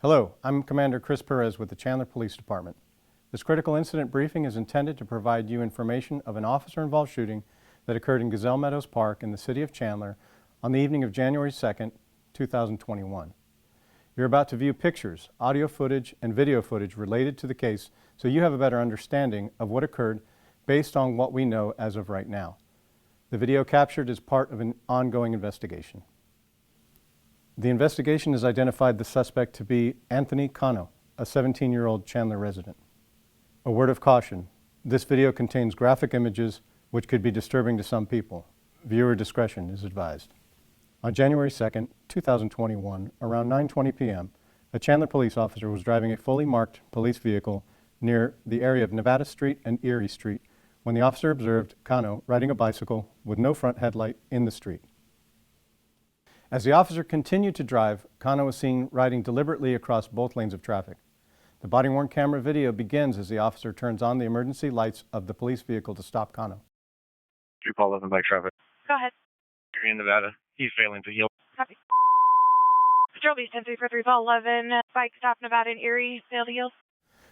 Hello, I'm Commander Chris Perez with the Chandler Police Department. This critical incident briefing is intended to provide you information of an officer-involved shooting that occurred in Gazelle Meadows Park in the city of Chandler on the evening of January 2nd, 2021. You're about to view pictures, audio footage, and video footage related to the case so you have a better understanding of what occurred based on what we know as of right now. The video captured is part of an ongoing investigation. The investigation has identified the suspect to be Anthony Cano, a 17-year-old Chandler resident. A word of caution, this video contains graphic images which could be disturbing to some people. Viewer discretion is advised. On January 2nd, 2021, around 9:20 p.m., a Chandler police officer was driving a fully marked police vehicle near the area of Nevada Street and Erie Street when the officer observed Cano riding a bicycle with no front headlight in the street. As the officer continued to drive, Cano was seen riding deliberately across both lanes of traffic. The body-worn camera video begins as the officer turns on the emergency lights of the police vehicle to stop Cano. You call 11 bike traffic. Go ahead. You're in Nevada. He's failing to yield. Copy. Strobe 10-343 call 11, bike stop Nevada and Erie, failed to yield.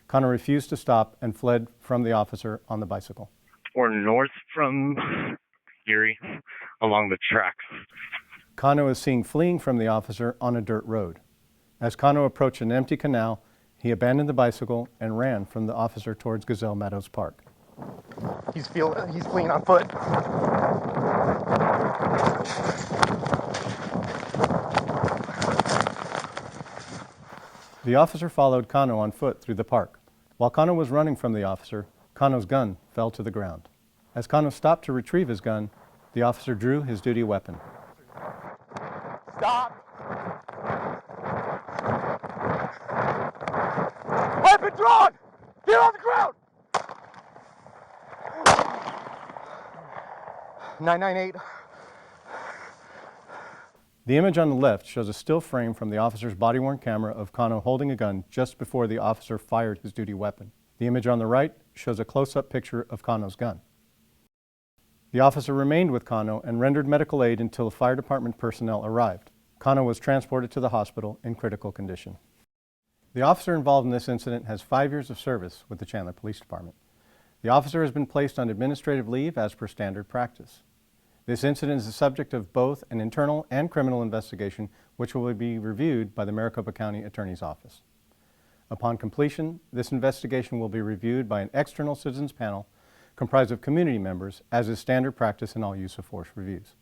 Cano refused to stop and fled from the officer on the bicycle. Or north from Erie, along the tracks. Cano is seen fleeing from the officer on a dirt road. As Cano approached an empty canal, he abandoned the bicycle and ran from the officer towards Gazelle Meadows Park. He's fleeing on foot. The officer followed Cano on foot through the park. While Cano was running from the officer, Cano's gun fell to the ground. As Cano stopped to retrieve his gun, the officer drew his duty weapon. Stop! Weapon drawn! Get on the ground! 998. The image on the left shows a still frame from the officer's body-worn camera of Cano holding a gun just before the officer fired his duty weapon. The image on the right shows a close-up picture of Cano's gun. The officer remained with Cano and rendered medical aid until the fire department personnel arrived. Cano was transported to the hospital in critical condition. The officer involved in this incident has 5 years of service with the Chandler Police Department. The officer has been placed on administrative leave as per standard practice. This incident is the subject of both an internal and criminal investigation, which will be reviewed by the Maricopa County Attorney's Office. Upon completion, this investigation will be reviewed by an external citizens panel comprised of community members, as is standard practice in all use of force reviews.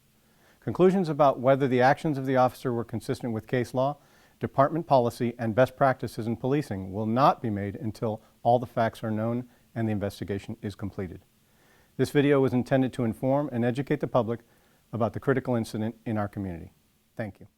Conclusions about whether the actions of the officer were consistent with case law, department policy, and best practices in policing will not be made until all the facts are known and the investigation is completed. This video was intended to inform and educate the public about the critical incident in our community. Thank you.